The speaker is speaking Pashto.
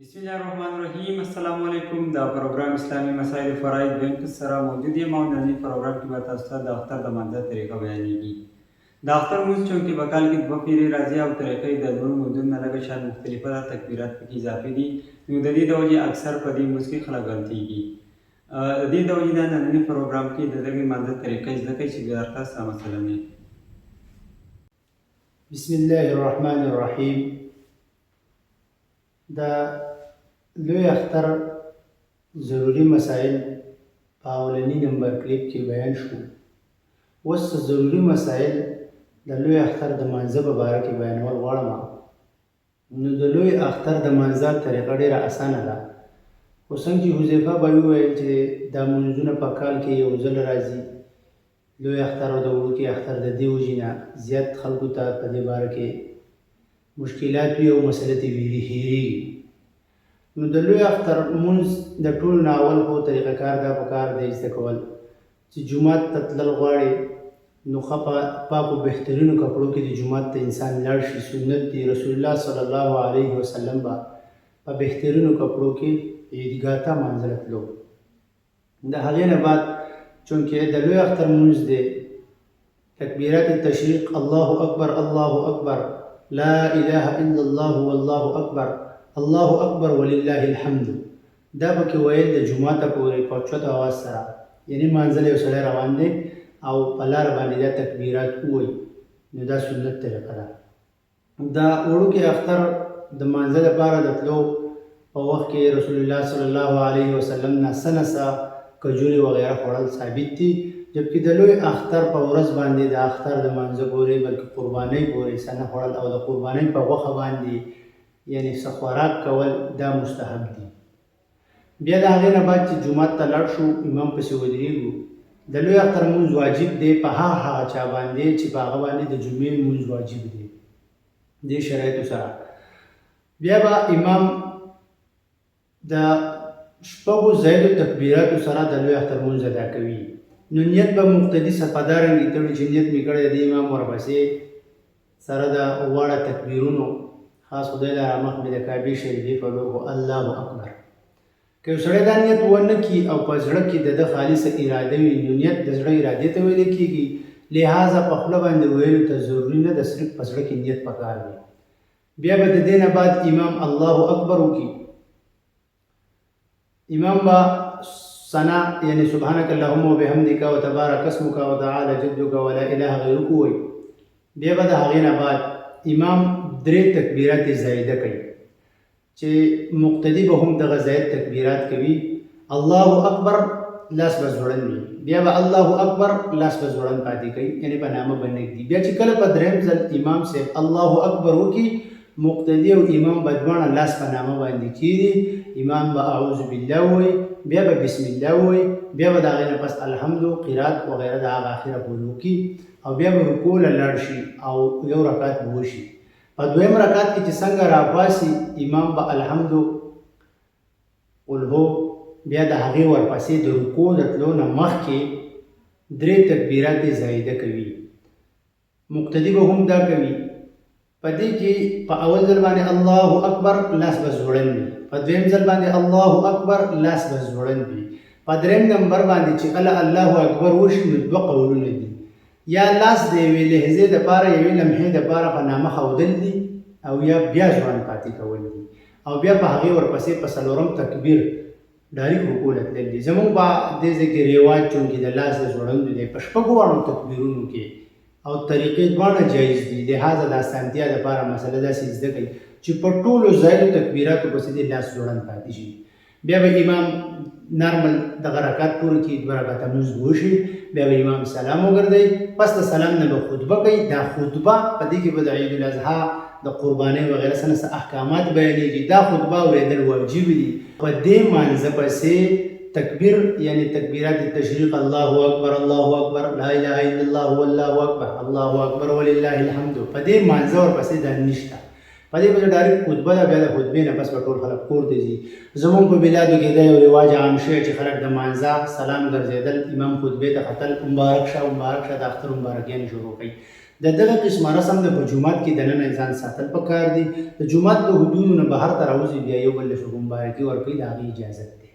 بسم الله الرحمن الرحیم. السلام علیکم. دا پروګرام اسلامي مسایل فرایض بینک سره موجود یم او نن پروګرام کې به تاسو ته د اختر د مانځه طریقه بیانېږي. د اختر مونځ چونکې په کال کې دوه پیرې راځي او طریقه یې د نورو مونځونو نه لږ شان مختلفه ده. تکبیرات پکې اضافي دي، نو د دې د وجې اکثر په دې مونځ کې خلک غلطېږي. د دې د وجې دا ننني پروګرام کې د دغې مانځه طریقه زده کړئ چې بیا درته څه مسله نه. بسم الله الرحمن الرحیم. دا لوی اختر ضروری مسائل په اولنی نمبر کلیپ کې بیان شو. اوس ضروری مسائل د لوی اختر د مانځه په باره کې بیانول غواړم. نو د لوی اختر د مانځه طریقه ډېره اسانه ده، خو څنګه چې حذیفه به وویل چې دا مونځونه په کال کې یو ځل راځي، لوی اختر او د وړوکي اختر د دې وجې نه زیات خلکو ته په دې باره کې مشکلات وي او مسله ترې هېرېږي. نو د لوی اختر مونځ د ټولو نه اول خو طریقه کار دا پکار دی زده کول چې جومات ته تلل غواړې نو ښه پاکو بهترینو کپړو کې د جومات ته انسان لاړ شي. سنت دی، رسول الله صلی الله علیه وسلم به په بهترینو کپړو کې عیدګاه ته مانځه تلو. د هغې نه بعد چونکې د لوی اختر مونځ دی، تکبیرات تشریق، الله اکبر الله اکبر، لا اله الا الله والله اکبر، الله اکبر ولله الحمد، دا پکې ویل د جوماته پورې په اوچت اواز سره، یعنې مانځل یو سړی روان دی او په لاره باندې دا تکبیرات ووایي، نو دا سنت طریقه ده. دا وړوکی اختر د مانځه لپاره د تلو په وخت کې رسول الله صلی الله علیه وسلم نه څه نڅه کجورې وغیره خوړل ثابت دي، جبکې د لوی اختر په ورځ باندې د اختر د مانځه پورې بلکې قربانۍ پورې څه نه خوړل او د قربانۍ په غوښه باندې یعنی څه خوراک کول دا مستحب دي. بیا د هغې نه بعد چې جومات ته لاړ شو، امام پسې ودرېږو. د لوی اختر مونځ واجب دی په هغه چا باندې چې په هغه باندې د جمعې مونځ واجب دی دې شرایطو سره. بیا به امام د شپږو زیاتو تکبیراتو سره د لوی اختر مونځ ادا کوي. نو نیت به مقتدي صفادارنګې تړي چې نیت مې کړی د امام ورپسې سره د واړه تکبیرونو، خاص خدای له مخ مې د کعبې شریفې په لور الله اکبر. که یو سړی دا نیت ونه کړي او په زړه کې د ده خالصه اراده وي، نو نیت د زړه ارادې ته ویل کېږي، لہذا په خوله باندې ویلو ته ضروري نه ده، صرف په زړه کې نیت پکار دی. بیا به د دې نه بعد امام الله اکبر وکړي. امام به ثنا یعنی سبحانک اللهم وبحمدک وتبارک اسمک وتعالی جدک ولا اله غیرک وایي. بیا به د هغې نه بعد امام درې تکبیرات زایده کوي چې مقتدي به هم دغه زاید تکبیرات کوي. الله اکبر لاس به ځوړند وي، بیا به الله اکبر لاس به ځوړند پاتې کوي، یعنې په نامه به نږدي. بیا چې کله په درېیم ځل امام صاحب الله اکبر وکړي، مقتدي او امام به دواړه لاس په نامه باندې کېږي. امام به اعوذ بالله ووایي، بیا به بسم الله ووایي، بیا به د هغې نه پس الحمد قرات وغیره د هغه اخره پورې وکړي او بیا به رکوع له لاړ شي او یو رکعت به وشي. په دویم رکعت کې چې څنګه راپاسي، امام به الحمد قل هو، بیا د هغې ورپسې د رکوع د تلو نه مخکې درې تکبیرات زایده کوي. مقتدي به هم دا کوي. په دې کې په اول ځل باندې الله اکبر لاس به ځوړند وي، په دویم ځل باندې الله اکبر لاس به ځوړند وي، په درېیم نمبر باندې چې کله الله اکبر وشي نو دوه قولونه دي، یا لاس د یوې لحظې دپاره یوې لمحې دپاره په نامه ښودل دي او یا بیا ځوړند پاتې کول دي او بیا په هغې ورپسې په څلورم تکبیر ډایرکټ رکوع ته تلل دي. زموږ په دې ځای کې رواج چونکې د لاس د ځوړندو دی په شپږو واړو تکبیرونو کې او طریقې دواړه جایز دي، لہذا د اسانتیا دپاره مسله داسې زده کوي چې په ټولو زایدو تکبیراتو پسې دې لاس ځوړند پاتې شي. بیا به امام نارمل دغه رکعت پورې کې دوه رکعته لمونځ وشي، بیا به امام سلام وګرځوي، پس د سلام نه به خطبه کوي. دا خطبه په دې کې به د عید الاضحی د قربانۍ وغیره څه نه څه احکامات بیانېږي. دا خطبه اورېدل واجب دي. په دې مانځه پسې تکبیر یعنی تکبیرات تشریق، الله اکبر الله اکبر، لا اله الا الله والله اکبر، الله اکبر ولله الحمد، په دې مانځه ورپسې دا نشته. په دې پسې ډایرکټ خطبه ده، بیا د خطبې نه پس به ټول خلک کور ته ځي. زموږ په بلادو کې دا یو رواج عام شوی چې خلک د مانځه سلام ګرځېدل، امام خطبې ته ختل، مبارک شه مبارک شه، د اختر مبارکیانې شروع کوي. د دغه قسمه رسم د په جومات کې دننه ځان ساتل پکار دي. د جومات د حدودو نه بهر ته راوځي بیا یو بل له مبارکي ورکوي د هغې اجازت دی.